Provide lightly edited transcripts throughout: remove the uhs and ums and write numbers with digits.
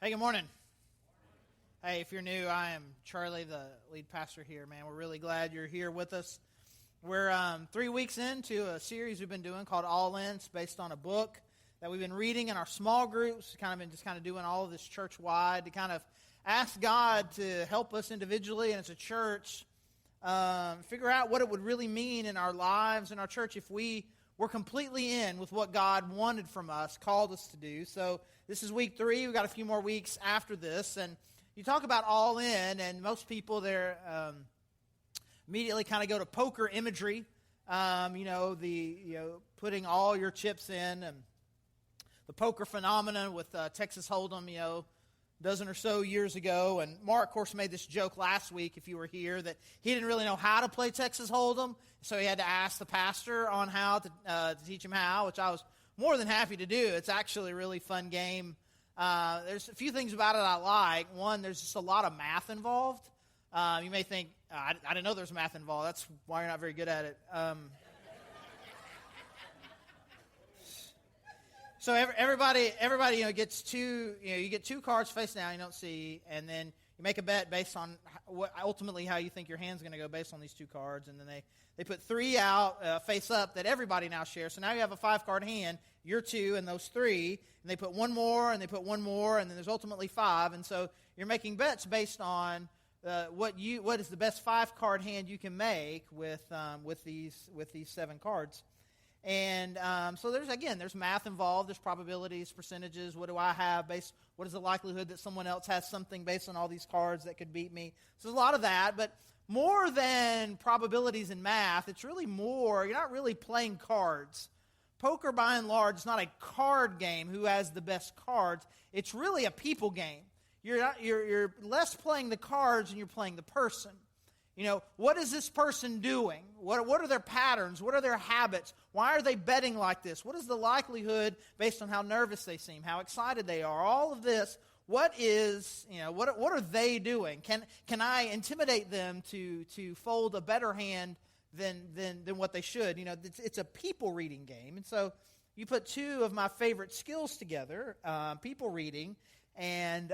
Hey, good morning. Hey, if you're new, I am Charlie, the lead pastor here, man. We're really glad you're here with us. We're 3 weeks into a series we've been doing called All In. It's based on a book that we've been reading in our small groups. Been doing all of this church-wide to kind of ask God to help us individually and as a church figure out what it would really mean in our lives and our church if we were completely in with what God wanted from us, called us to do. So this is week 3. We've got a few more weeks after this. And you talk about all in, and most people there immediately kind of go to poker imagery. Putting all your chips in, and the poker phenomenon with Texas Hold'em, a dozen or so years ago. And Mark, of course, made this joke last week, if you were here, that he didn't really know how to play Texas Hold'em, so he had to ask the pastor on how to teach him how, which I was more than happy to do. It's actually a really fun game. There's a few things about it I like. One, there's just a lot of math involved. You may think, I didn't know there's math involved. That's why you're not very good at it. So everybody, gets two. You get 2 cards face down. You don't see, and then you make a bet based on ultimately how you think your hand's going to go based on these 2 cards, and then they put 3 out face up that everybody now shares. So now you have a 5-card hand. You're 2 and those 3, and they put 1 more, and they put 1 more, and then there's ultimately 5. And so you're making bets based on what is the best 5-card hand you can make with these 7 cards. And so there's math involved. There's probabilities, percentages. What do I have what is the likelihood that someone else has something based on all these cards that could beat me? So there's a lot of that, but more than probabilities and math, it's really more, you're not really playing cards. Poker, by and large, is not a card game, who has the best cards. It's really a people game. You're less playing the cards and you're playing the person. What is this person doing? What are their patterns? What are their habits? Why are they betting like this? What is the likelihood based on how nervous they seem, how excited they are? All of this, what are they doing? Can I intimidate them to fold a better hand than what they should? It's a people reading game. And so you put 2 of my favorite skills together, people reading and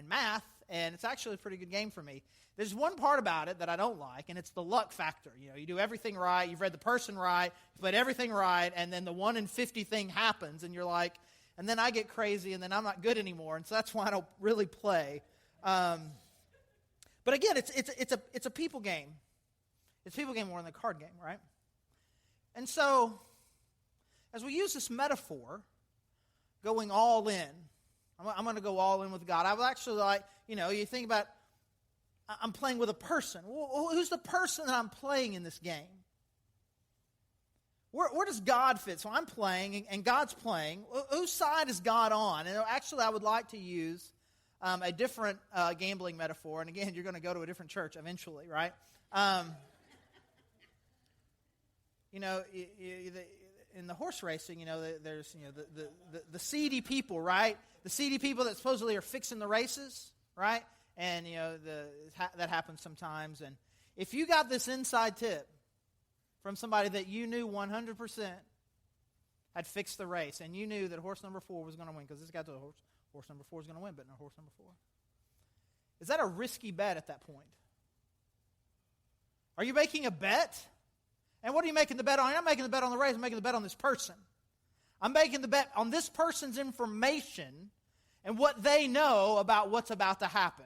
math, and it's actually a pretty good game for me. There's one part about it that I don't like, and it's the luck factor. You do everything right, you've read the person right, you put everything right, and then the 1 in 50 thing happens, and you're like, and then I get crazy, and then I'm not good anymore, and so that's why I don't really play. But again, it's a people game. It's a people game more than a card game, right? And so, as we use this metaphor, going all in, I'm going to go all in with God. I would actually like, you think about, I'm playing with a person. Well, who's the person that I'm playing in this game? Where does God fit? So I'm playing, and God's playing. Whose side is God on? And actually, I would like to use a different gambling metaphor. And again, you're going to go to a different church eventually, right? In the horse racing, there's the seedy people, right? The seedy people that supposedly are fixing the races, right? And, that happens sometimes. And if you got this inside tip from somebody that you knew 100% had fixed the race, and you knew that horse number 4 was going to win, because this guy told horse number 4 is going to win, but no, horse number 4. Is that a risky bet at that point? Are you making a bet? And what are you making the bet on? You're not making the bet on the race. I'm making the bet on this person. I'm making the bet on this person's information and what they know about what's about to happen.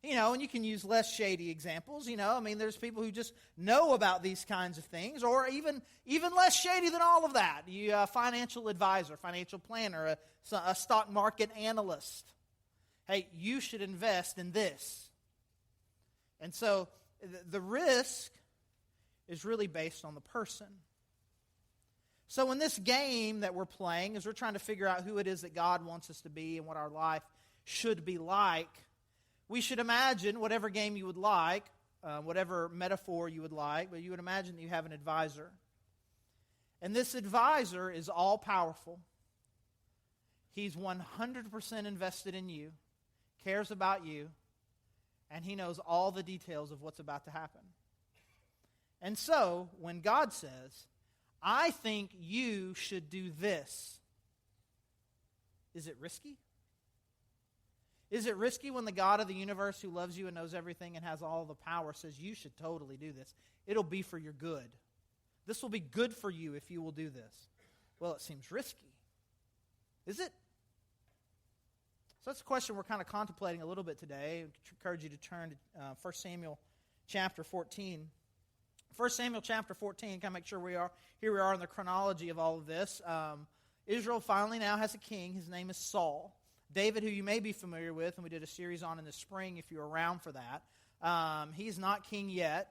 And you can use less shady examples. There's people who just know about these kinds of things, or even less shady than all of that. You a financial advisor, financial planner, a stock market analyst. Hey, you should invest in this. And so the risk is really based on the person. So in this game that we're playing, as we're trying to figure out who it is that God wants us to be and what our life should be like, we should imagine whatever game you would like, whatever metaphor you would like, but you would imagine that you have an advisor. And this advisor is all-powerful. He's 100% invested in you, cares about you, and he knows all the details of what's about to happen. And so, when God says, I think you should do this, is it risky? Is it risky when the God of the universe, who loves you and knows everything and has all the power, says you should totally do this? It'll be for your good. This will be good for you if you will do this. Well, it seems risky. Is it? So that's a question we're kind of contemplating a little bit today. I encourage you to turn to 1 Samuel chapter 14. 1 Samuel chapter 14, kind of make sure here we are in the chronology of all of this. Israel finally now has a king. His name is Saul. David, who you may be familiar with, and we did a series on in the spring if you're around for that. He's not king yet,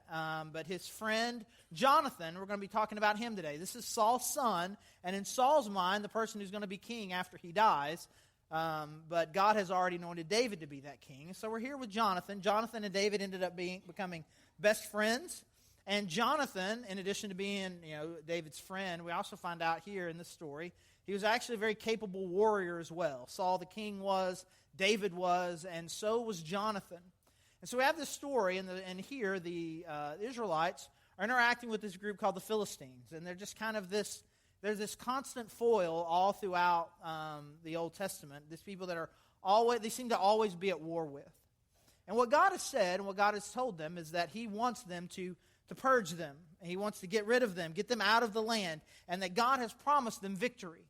but his friend Jonathan, we're going to be talking about him today. This is Saul's son, and in Saul's mind, the person who's going to be king after he dies. But God has already anointed David to be that king. So we're here with Jonathan. Jonathan and David ended up becoming best friends. And Jonathan, in addition to being David's friend, we also find out here in this story, he was actually a very capable warrior as well. Saul the king was, David was, and so was Jonathan. And so we have this story, and here the Israelites are interacting with this group called the Philistines. And they're just kind of there's this constant foil all throughout the Old Testament. These people that they seem to always be at war with. And what God has said and what God has told them is that He wants them to purge them. He wants to get rid of them, get them out of the land, and that God has promised them victory.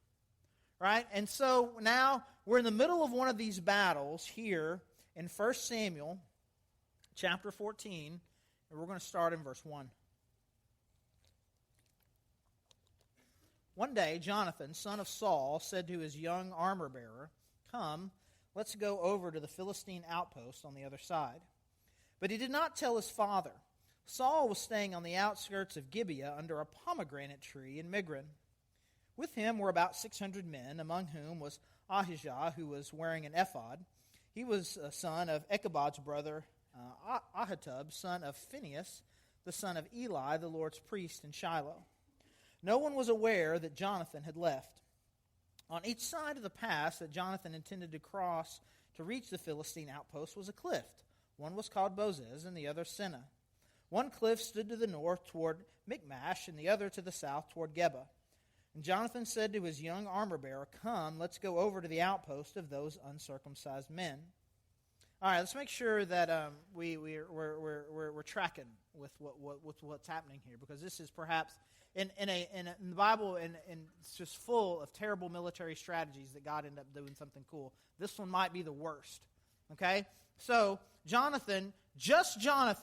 Right? And so now we're in the middle of one of these battles here in 1 Samuel chapter 14, and we're going to start in verse 1. One day, Jonathan, son of Saul, said to his young armor-bearer, "Come, let's go over to the Philistine outpost on the other side." But he did not tell his father. Saul was staying on the outskirts of Gibeah under a pomegranate tree in Migron. With him were about 600 men, among whom was Ahijah, who was wearing an ephod. He was a son of Ichabod's brother Ahitub, son of Phinehas, the son of Eli, the Lord's priest in Shiloh. No one was aware that Jonathan had left. On each side of the pass that Jonathan intended to cross to reach the Philistine outpost was a cliff. One was called Bozez, and the other Seneh. One cliff stood to the north toward Michmash, and the other to the south toward Geba. And Jonathan said to his young armor-bearer, "Come, let's go over to the outpost of those uncircumcised men." All right, let's make sure that we're tracking with what's happening here, because this is perhaps in the Bible, and it's just full of terrible military strategies that God ended up doing something cool. This one might be the worst. Okay, so Jonathan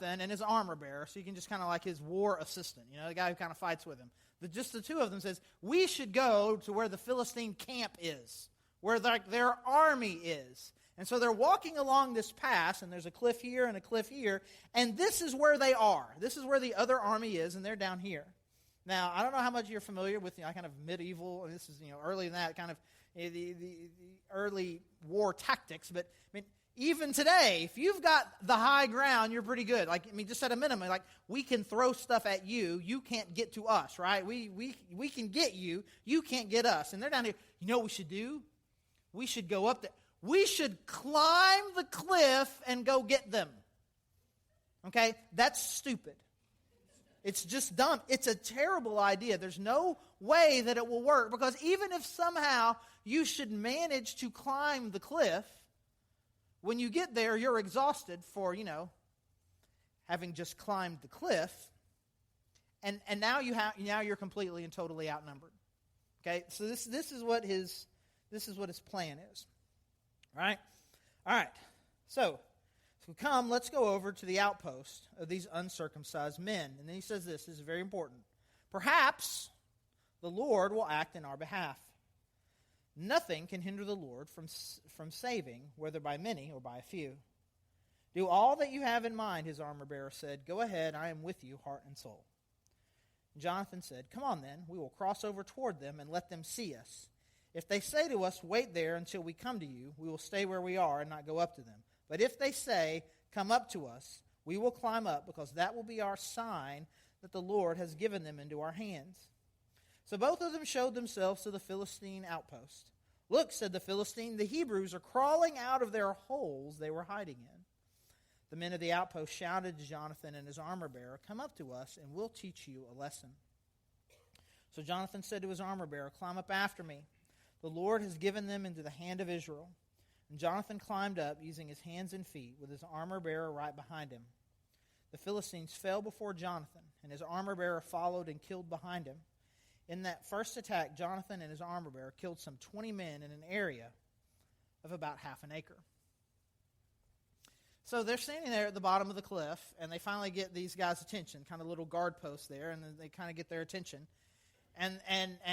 and his armor-bearer, so you can just kind of like his war assistant, the guy who kind of fights with him. Just the two of them says, we should go to where the Philistine camp is, where their army is. And so they're walking along this pass, and there's a cliff here and a cliff here, and this is where they are. This is where the other army is, and they're down here. Now, I don't know how much you're familiar with kind of medieval, and this is early in that kind of the early war tactics, but I mean, even today, if you've got the high ground, you're pretty good. Just at a minimum, we can throw stuff at you. You can't get to us, right? We can get you. You can't get us. And they're down here. You know what we should do? We should go up there. We should climb the cliff and go get them. Okay? That's stupid. It's just dumb. It's a terrible idea. There's no way that it will work, because even if somehow you should manage to climb the cliff, when you get there, you're exhausted for, having just climbed the cliff, and now you're completely and totally outnumbered. Okay, so this is what his plan is. All right. So come, let's go over to the outpost of these uncircumcised men. And then he says this is very important. Perhaps the Lord will act in our behalf. Nothing can hinder the Lord from saving, whether by many or by a few. Do all that you have in mind, his armor-bearer said. Go ahead, I am with you, heart and soul. And Jonathan said, come on then, we will cross over toward them and let them see us. If they say to us, wait there until we come to you, we will stay where we are and not go up to them. But if they say, come up to us, we will climb up, because that will be our sign that the Lord has given them into our hands. So both of them showed themselves to the Philistine outpost. Look, said the Philistine, the Hebrews are crawling out of their holes they were hiding in. The men of the outpost shouted to Jonathan and his armor-bearer, come up to us, and we'll teach you a lesson. So Jonathan said to his armor-bearer, climb up after me. The Lord has given them into the hand of Israel. And Jonathan climbed up, using his hands and feet, with his armor-bearer right behind him. The Philistines fell before Jonathan, and his armor-bearer followed and killed behind him. In that first attack, Jonathan and his armor-bearer killed some 20 men in an area of about half an acre. So they're standing there at the bottom of the cliff, and they finally get these guys' attention, kind of little guard posts there, and then they kind of get their attention. And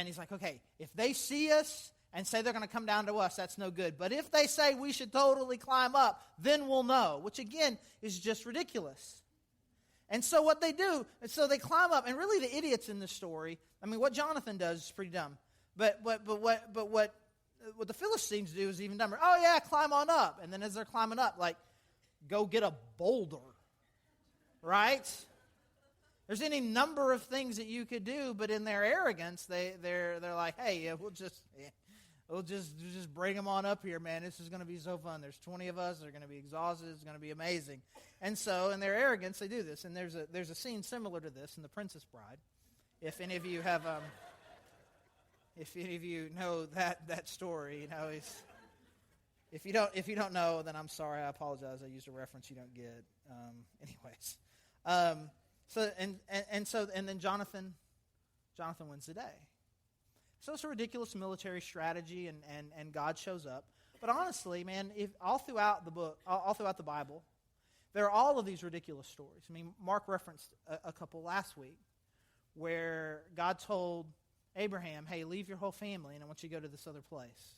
he's like, okay, if they see us and say they're going to come down to us, that's no good. But if they say we should totally climb up, then we'll know, which again is just ridiculous. And so what they do, and so they climb up, and really the idiots in this story, I mean, what Jonathan does is pretty dumb. But what the Philistines do is even dumber. Oh yeah, climb on up. And then as they're climbing up, like, go get a boulder, right? There's any number of things that you could do, but in their arrogance, they're like, hey, yeah, we'll just bring them on up here, man. This is going to be so fun. There's 20 of us. They're going to be exhausted. It's going to be amazing. And so, in their arrogance, they do this. And there's a scene similar to this in The Princess Bride. If any of you have, if any of you know that story, you know, if you don't know, then I'm sorry. I apologize. I used a reference you don't get. Then Jonathan wins the day. So it's a ridiculous military strategy, and God shows up. But honestly, man, all throughout the Bible, there are all of these ridiculous stories. I mean, Mark referenced a couple last week where God told Abraham, hey, leave your whole family, and I want you to go to this other place.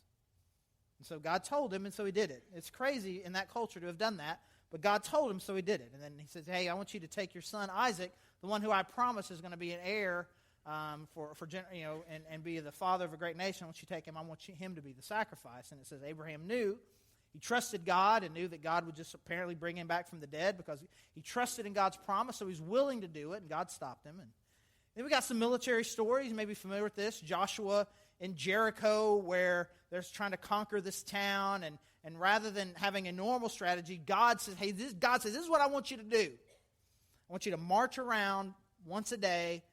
And so God told him, and so he did it. It's crazy in that culture to have done that, but God told him, so he did it. And then he says, hey, I want you to take your son Isaac, the one who I promise is going to be an heir and be the father of a great nation. I want you to take him. I want him to be the sacrifice. And it says Abraham knew. He trusted God and knew that God would just apparently bring him back from the dead because he trusted in God's promise, so he's willing to do it, and God stopped him. And then we got some military stories. You may be familiar with this. Joshua in Jericho, where they're trying to conquer this town, and rather than having a normal strategy, God says, this is what I want you to do. I want you to march around once a day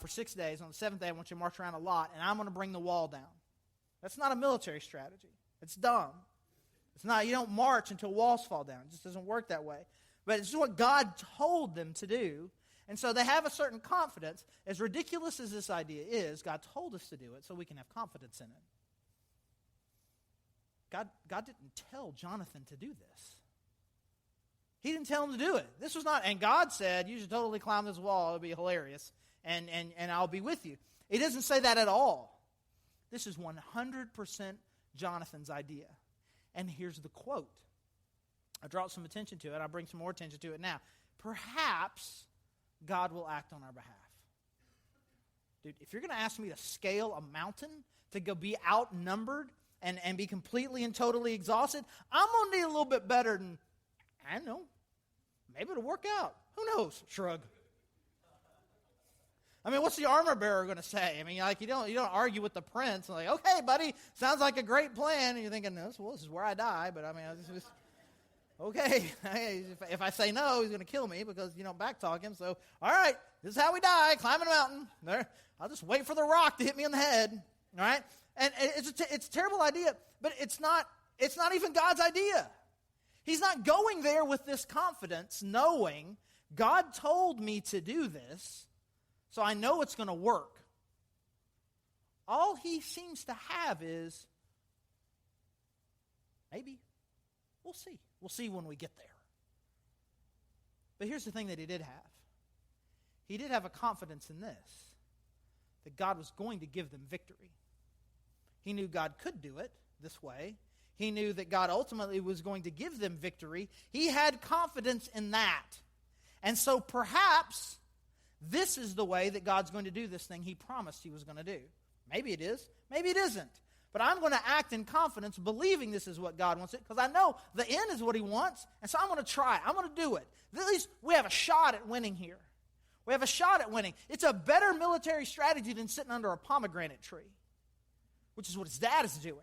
for 6 days. On the seventh day, I want you to march around a lot, and I'm going to bring the wall down. That's not a military strategy. It's dumb. It's not. You don't march until walls fall down. It just doesn't work that way. But it's what God told them to do. And so they have a certain confidence. As ridiculous as this idea is, God told us to do it so we can have confidence in it. God didn't tell Jonathan to do this. He didn't tell him to do it. This was not, and God said, you should totally climb this wall. It'll be hilarious, and I'll be with you. It doesn't say that at all. This is 100% Jonathan's idea. And here's the quote. I draw some attention to it. I'll bring some more attention to it now. Perhaps God will act on our behalf. Dude, if you're going to ask me to scale a mountain, to go be outnumbered and be completely and totally exhausted, I'm going to need a little bit better than, I don't know, maybe it'll work out. Who knows? Shrug. I mean, what's the armor bearer going to say? I mean, like you don't argue with the prince. Like, okay, buddy, sounds like a great plan. And you're thinking, this is where I die. But I mean, okay. If I say no, he's going to kill me because you don't backtalk him. So, all right, this is how we die. Climbing a mountain. There, I'll just wait for the rock to hit me in the head. All right, and it's a terrible idea, but it's not even God's idea. He's not going there with this confidence, knowing God told me to do this. So I know it's going to work. All he seems to have is, maybe. We'll see. We'll see when we get there. But here's the thing that he did have. He did have a confidence in this, that God was going to give them victory. He knew God could do it this way. He knew that God ultimately was going to give them victory. He had confidence in that. And so perhaps this is the way that God's going to do this thing he promised he was going to do. Maybe it is. Maybe it isn't. But I'm going to act in confidence, believing this is what God wants it, because I know the end is what he wants, and so I'm going to try it. I'm going to do it. At least we have a shot at winning here. We have a shot at winning. It's a better military strategy than sitting under a pomegranate tree, which is what his dad is doing.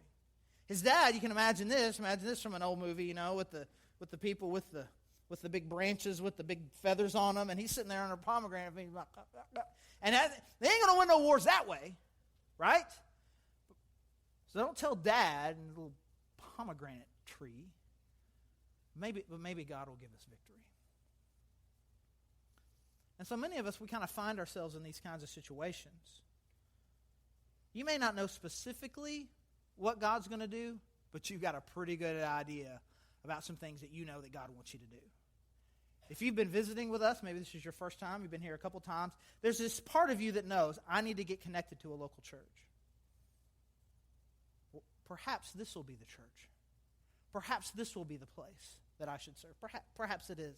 His dad, you can imagine this from an old movie, with the people with the big branches, with the big feathers on them, and he's sitting there under a pomegranate, and they ain't going to win no wars that way, right? So don't tell Dad and the little pomegranate tree. Maybe God will give us victory. And so many of us, we kind of find ourselves in these kinds of situations. You may not know specifically what God's going to do, but you've got a pretty good idea about some things that you know that God wants you to do. If you've been visiting with us, maybe this is your first time, you've been here a couple times, there's this part of you that knows, I need to get connected to a local church. Well, perhaps this will be the church. Perhaps this will be the place that I should serve. Perhaps it is.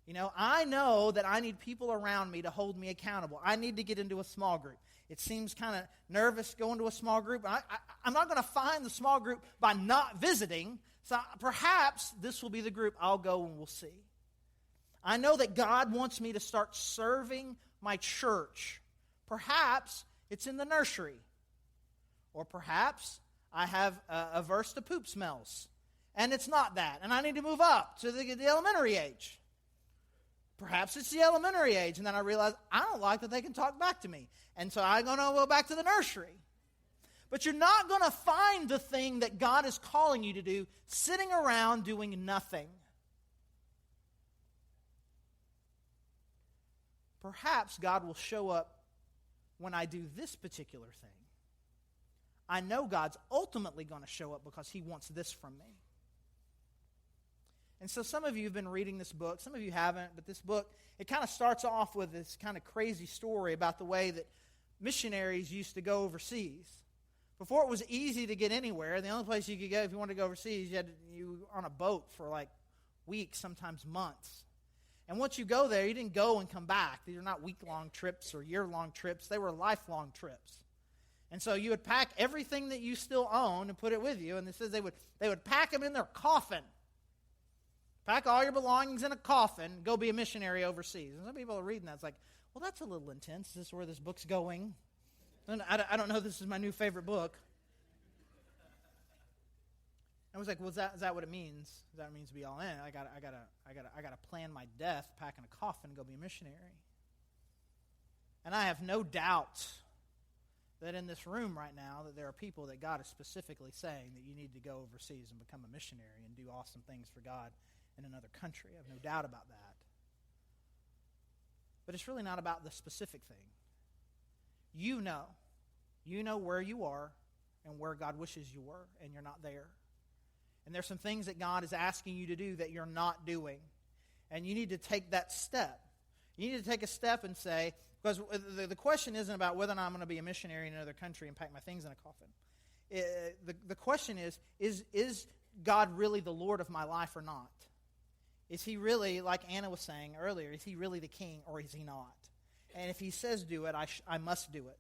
You know, I know that I need people around me to hold me accountable. I need to get into a small group. It seems kind of nervous going to a small group. I'm not going to find the small group by not visiting, so perhaps this will be the group. I'll go and we'll see. I know that God wants me to start serving my church. Perhaps it's in the nursery. Or perhaps I have averse to poop smells. And it's not that. And I need to move up to the elementary age. Perhaps it's the elementary age. And then I realize I don't like that they can talk back to me. And so I'm going to go back to the nursery. But you're not going to find the thing that God is calling you to do sitting around doing nothing. Perhaps God will show up when I do this particular thing. I know God's ultimately going to show up because He wants this from me. And so some of you have been reading this book. Some of you haven't, but this book, it kind of starts off with this kind of crazy story about the way that missionaries used to go overseas. Before it was easy to get anywhere, the only place you could go if you wanted to go overseas, you were on a boat for like weeks, sometimes months. And once you go there, you didn't go and come back. These are not week-long trips or year-long trips. They were lifelong trips. And so you would pack everything that you still own and put it with you. And it says they would pack them in their coffin. Pack all your belongings in a coffin, go be a missionary overseas. And some people are reading that. It's like, well, that's a little intense. Is this where this book's going? And I don't know. This is my new favorite book. I was like, well, is that what it means? Is that what it means to be all in? I gotta plan my death, pack in a coffin, and go be a missionary. And I have no doubt that in this room right now that there are people that God is specifically saying that you need to go overseas and become a missionary and do awesome things for God in another country. I have no doubt about that. But it's really not about the specific thing. You know where you are and where God wishes you were, and you're not there. And there's some things that God is asking you to do that you're not doing. And you need to take that step. You need to take a step and say, because the question isn't about whether or not I'm going to be a missionary in another country and pack my things in a coffin. The question is God really the Lord of my life or not? Is He really, like Anna was saying earlier, is He really the king or is He not? And if He says do it, I must do it.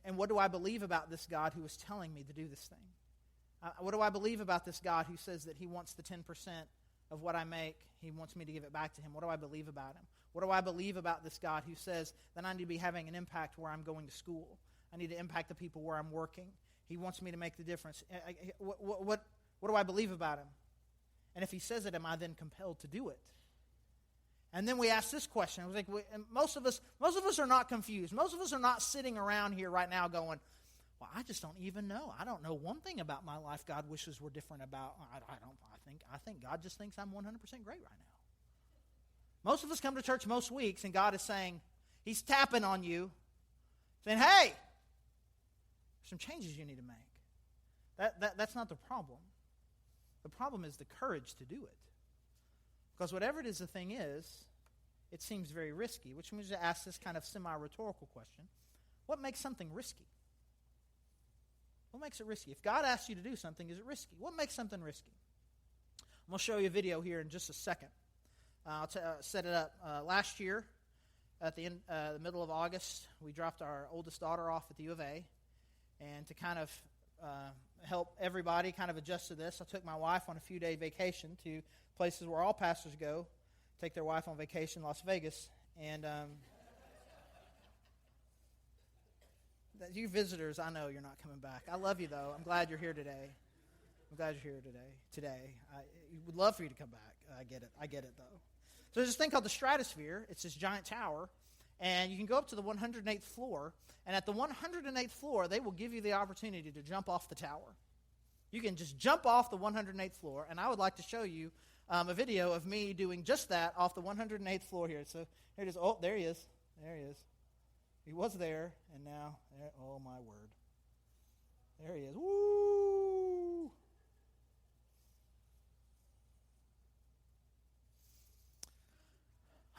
And what do I believe about this God who is telling me to do this thing? What do I believe about this God who says that He wants the 10% of what I make? He wants me to give it back to Him. What do I believe about Him? What do I believe about this God who says that I need to be having an impact where I'm going to school? I need to impact the people where I'm working. He wants me to make the difference. What do I believe about Him? And if He says it, am I then compelled to do it? And then we ask this question. Like, most of us are not confused. Most of us are not sitting around here right now going, well, I just don't even know. I don't know one thing about my life God wishes were different about. I think God just thinks I'm 100% great right now. Most of us come to church most weeks, and God is saying, He's tapping on you, saying, hey, there's some changes you need to make. That's not the problem. The problem is the courage to do it. Because whatever it is the thing is, it seems very risky, which means to ask this kind of semi-rhetorical question. What makes something risky? What makes it risky? If God asks you to do something, is it risky? What makes something risky? I'm going to show you a video here in just a second. I'll set it up. Last year, at the middle of August, we dropped our oldest daughter off at the U of A. And to kind of help everybody kind of adjust to this, I took my wife on a few-day vacation to places where all pastors go, take their wife on vacation, Las Vegas. And you visitors, I know you're not coming back. I love you, though. I'm glad you're here today. I would love for you to come back. I get it, though. So there's this thing called the Stratosphere. It's this giant tower. And you can go up to the 108th floor, and at the 108th floor, they will give you the opportunity to jump off the tower. You can just jump off the 108th floor, and I would like to show you a video of me doing just that off the 108th floor here. So here it is. Oh, there he is. There he is. He was there, and now, oh my word. There he is. Woo!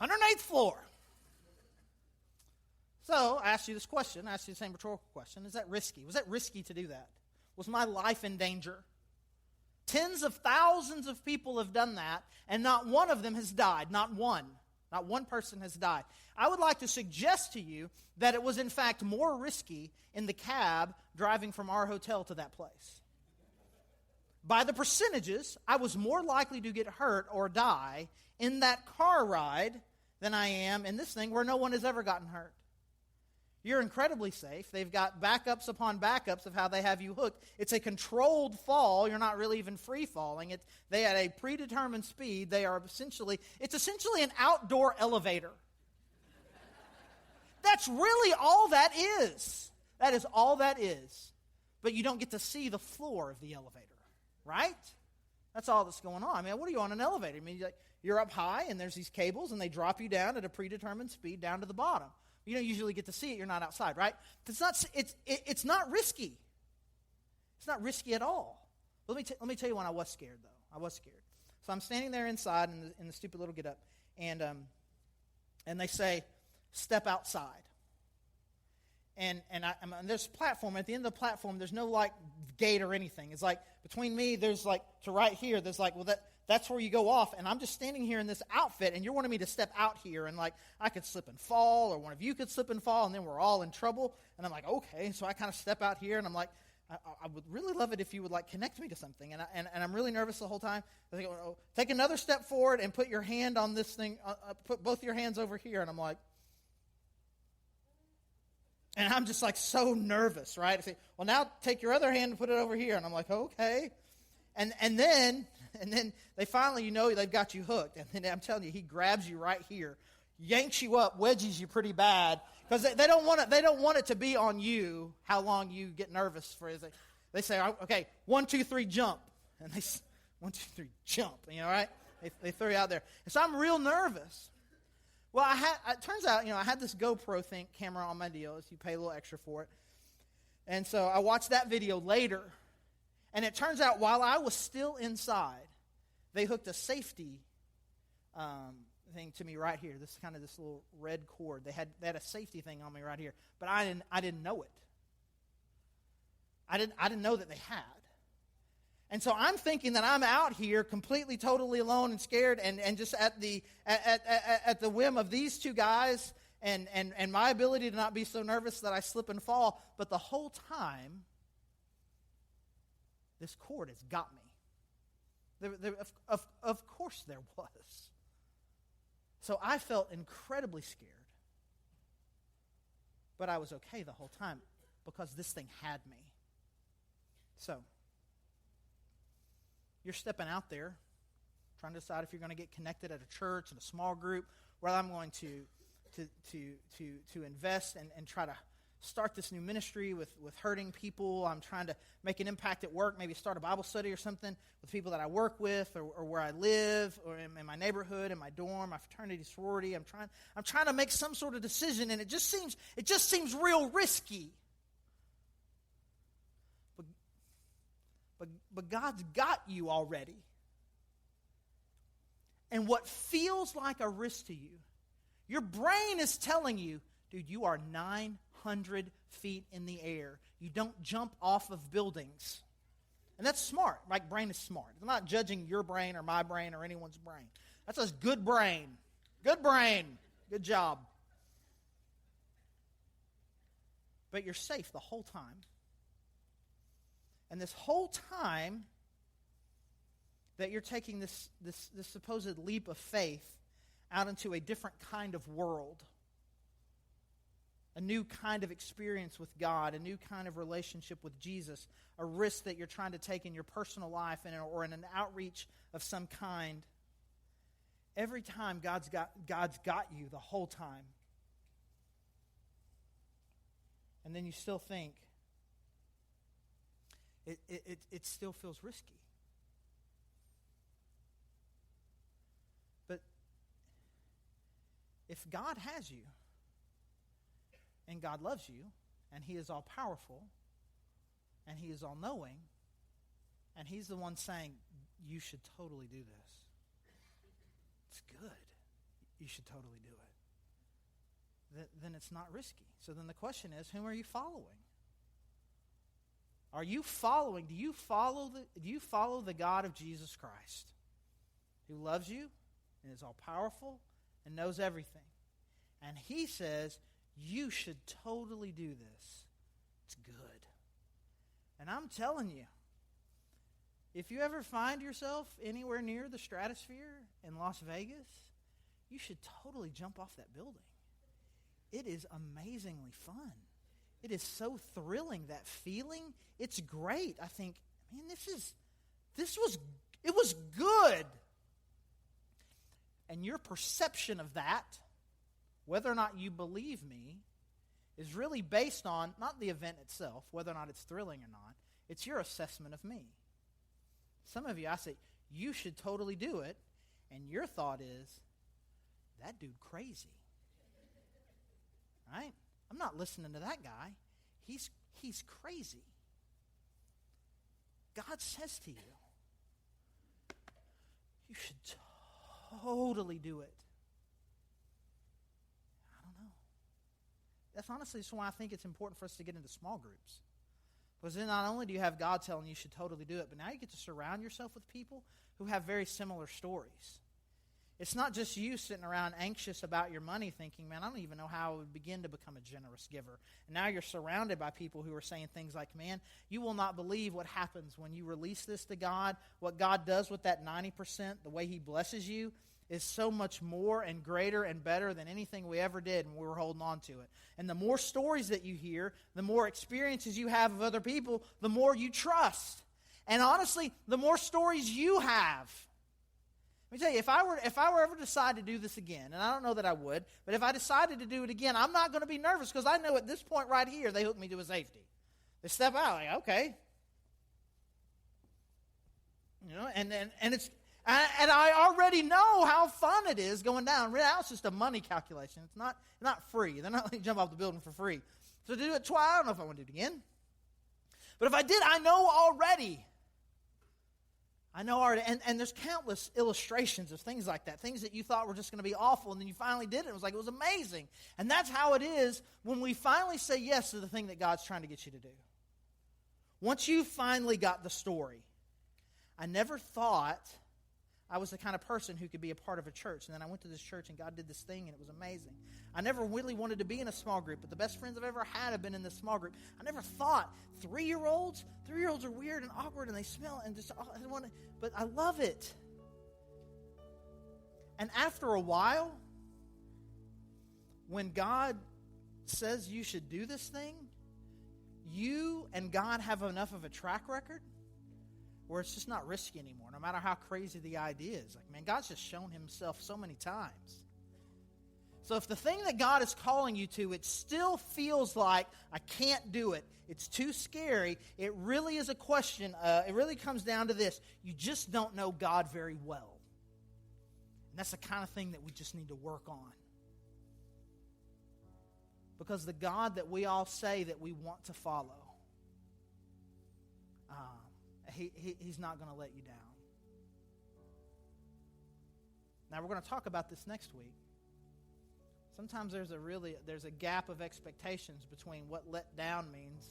"108th floor." So I asked you this question. I asked you the same rhetorical question. Is that risky? Was that risky to do that? Was my life in danger? Tens of thousands of people have done that, and not one of them has died. Not one. Not one person has died. I would like to suggest to you that it was, in fact, more risky in the cab driving from our hotel to that place. By the percentages, I was more likely to get hurt or die in that car ride than I am in this thing where no one has ever gotten hurt. You're incredibly safe. They've got backups upon backups of how they have you hooked. It's a controlled fall. You're not really even free falling. They at a predetermined speed. It's essentially an outdoor elevator. That's really all that is. That is all that is. But you don't get to see the floor of the elevator, right? That's all that's going on. I mean, what are you on an elevator? I mean, you're up high, and there's these cables, and they drop you down at a predetermined speed down to the bottom. You don't usually get to see it. You're not outside, right? It's not risky. It's not risky at all. Let me tell you when I was scared, though. I was scared. So I'm standing there inside in the stupid little get-up, and they say, "Step outside." And I'm on this platform. At the end of the platform, there's no, gate or anything. It's like, between me, there's, to right here, there's, that's where you go off. And I'm just standing here in this outfit, and you're wanting me to step out here. And, I could slip and fall, or one of you could slip and fall, and then we're all in trouble. And I'm like, okay. So I kind of step out here, and I'm like, I would really love it if you would, connect me to something. And I'm really nervous the whole time. I think, take another step forward and put your hand on this thing. Put both your hands over here. And I'm like, and I'm just so nervous, right? I say, well, now take your other hand and put it over here. And I'm like, okay. And then they finally, they've got you hooked. And then I'm telling you, he grabs you right here, yanks you up, wedges you pretty bad, because they don't want it to be on you how long you get nervous for. They say, okay, 1, 2, 3, jump, and they 1, 2, 3, jump. Right? They throw you out there, and so I'm real nervous. Well, it turns out, I had this GoPro camera on my deal, so you pay a little extra for it. And so I watched that video later, and it turns out while I was still inside, they hooked a safety thing to me right here. This little red cord. They had a safety thing on me right here, but I didn't know it. I didn't know that they had. And so I'm thinking that I'm out here completely, totally alone and scared, and just at the whim of these two guys and my ability to not be so nervous that I slip and fall. But the whole time, this cord has got me. Of course there was. So I felt incredibly scared. But I was okay the whole time because this thing had me. So you're stepping out there, trying to decide if you're going to get connected at a church, in a small group, where I'm going to invest and try to start this new ministry with hurting people. I'm trying to make an impact at work, maybe start a Bible study or something with people that I work with, or where I live, or in my neighborhood, in my dorm, my fraternity, sorority. I'm trying to make some sort of decision, and it just seems real risky. But God's got you already. And what feels like a risk to you, your brain is telling you, dude, you are 900 feet in the air. You don't jump off of buildings. And that's smart. My brain is smart. I'm not judging your brain or my brain or anyone's brain. That's a good brain. Good brain. Good job. But you're safe the whole time. And this whole time that you're taking this supposed leap of faith out into a different kind of world, a new kind of experience with God, a new kind of relationship with Jesus, a risk that you're trying to take in your personal life or in an outreach of some kind, every time God's got you the whole time. and then you still think it still feels risky. But if God has you, and God loves you, and He is all powerful, and He is all knowing, and He's the one saying, you should totally do this. It's good. You should totally do it. Then it's not risky. So then the question is, whom are you following? Are you following? Do you follow the God of Jesus Christ, who loves you and is all powerful and knows everything? And He says, you should totally do this. It's good. And I'm telling you, if you ever find yourself anywhere near the Stratosphere in Las Vegas, you should totally jump off that building. It is amazingly fun. It is so thrilling, that feeling. It's great. I think, man, it was good. And your perception of that, whether or not you believe me, is really based on not the event itself, whether or not it's thrilling or not. It's your assessment of me. Some of you, I say, you should totally do it. And your thought is, that dude crazy. Right? I'm not listening to that guy. He's crazy. God says to you, you should totally do it. I don't know. That's honestly why I think it's important for us to get into small groups. Because then not only do you have God telling you should totally do it, but now you get to surround yourself with people who have very similar stories. It's not just you sitting around anxious about your money thinking, man, I don't even know how I would begin to become a generous giver. And now you're surrounded by people who are saying things like, man, you will not believe what happens when you release this to God. What God does with that 90%, the way He blesses you, is so much more and greater and better than anything we ever did when we were holding on to it. And the more stories that you hear, the more experiences you have of other people, the more you trust. And honestly, the more stories you have. Let me tell you, if I were ever decide to do this again, and I don't know that I would, but if I decided to do it again, I'm not going to be nervous because I know at this point right here, they hook me to a safety. They step out, like, okay. You know, and it's... And I already know how fun it is going down. Now it's just a money calculation. It's not free. They're not letting you jump off the building for free. So to do it twice, I don't know if I want to do it again. But if I did, I know already. And there's countless illustrations of things like that. Things that you thought were just going to be awful, and then you finally did it. It was amazing. And that's how it is when we finally say yes to the thing that God's trying to get you to do. Once you finally got the story, I never thought I was the kind of person who could be a part of a church. And then I went to this church and God did this thing and it was amazing. I never really wanted to be in a small group, but the best friends I've ever had have been in this small group. I never thought 3-year-olds are weird and awkward and they smell and just, but I love it. And after a while, when God says you should do this thing, you and God have enough of a track record where it's just not risky anymore, no matter how crazy the idea is. Like, man, God's just shown Himself so many times. So if the thing that God is calling you to, it still feels like, I can't do it, it's too scary, it really is a question, it really comes down to this: you just don't know God very well. And that's the kind of thing that we just need to work on. Because the God that we all say that we want to follow, He's not going to let you down. Now, we're going to talk about this next week. Sometimes there's a gap of expectations between what let down means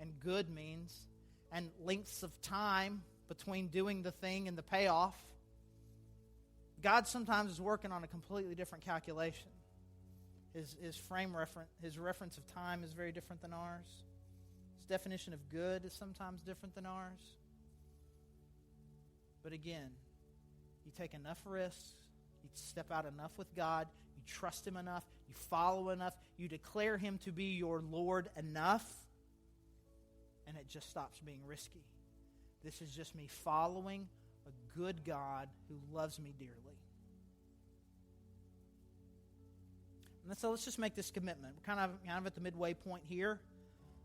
and good means, and lengths of time between doing the thing and the payoff. God sometimes is working on a completely different calculation. His reference of time is very different than ours. His definition of good is sometimes different than ours. But again, you take enough risks, you step out enough with God, you trust Him enough, you follow enough, you declare Him to be your Lord enough, and it just stops being risky. This is just me following a good God who loves me dearly. And so let's just make this commitment. We're kind of at the midway point here.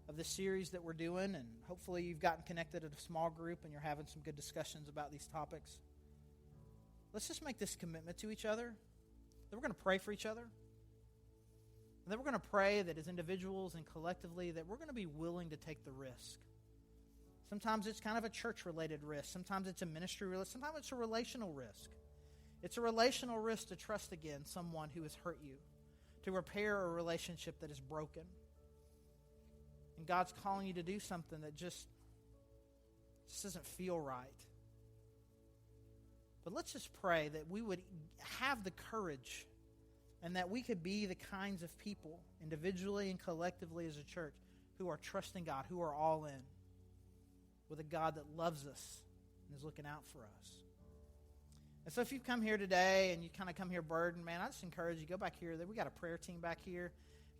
of the series that we're doing, and hopefully you've gotten connected at a small group and you're having some good discussions about these topics. Let's just make this commitment to each other, that we're going to pray for each other, and that we're going to pray that as individuals and collectively that we're going to be willing to take the risk. Sometimes it's kind of a church-related risk. Sometimes it's a ministry risk. Sometimes it's a relational risk. It's a relational risk to trust again someone who has hurt you, to repair a relationship that is broken. And God's calling you to do something that just doesn't feel right. But let's just pray that we would have the courage and that we could be the kinds of people, individually and collectively as a church, who are trusting God, who are all in, with a God that loves us and is looking out for us. And so if you've come here today and you kind of come here burdened, man, I just encourage you, go back here. We got a prayer team back here.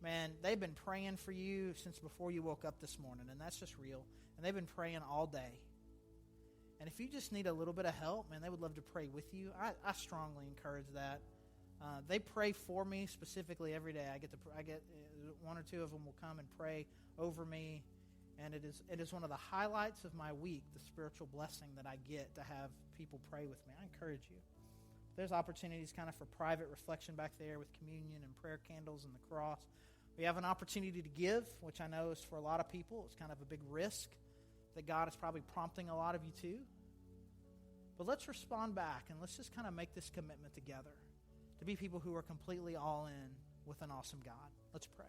Man, they've been praying for you since before you woke up this morning, and that's just real. And they've been praying all day. And if you just need a little bit of help, man, they would love to pray with you. I strongly encourage that. They pray for me specifically every day. I get one or two of them will come and pray over me, and it is one of the highlights of my week, the spiritual blessing that I get to have people pray with me. I encourage you. There's opportunities kind of for private reflection back there with communion and prayer candles and the cross. We have an opportunity to give, which I know is for a lot of people. It's kind of a big risk that God is probably prompting a lot of you to. But let's respond back and let's just kind of make this commitment together to be people who are completely all in with an awesome God. Let's pray.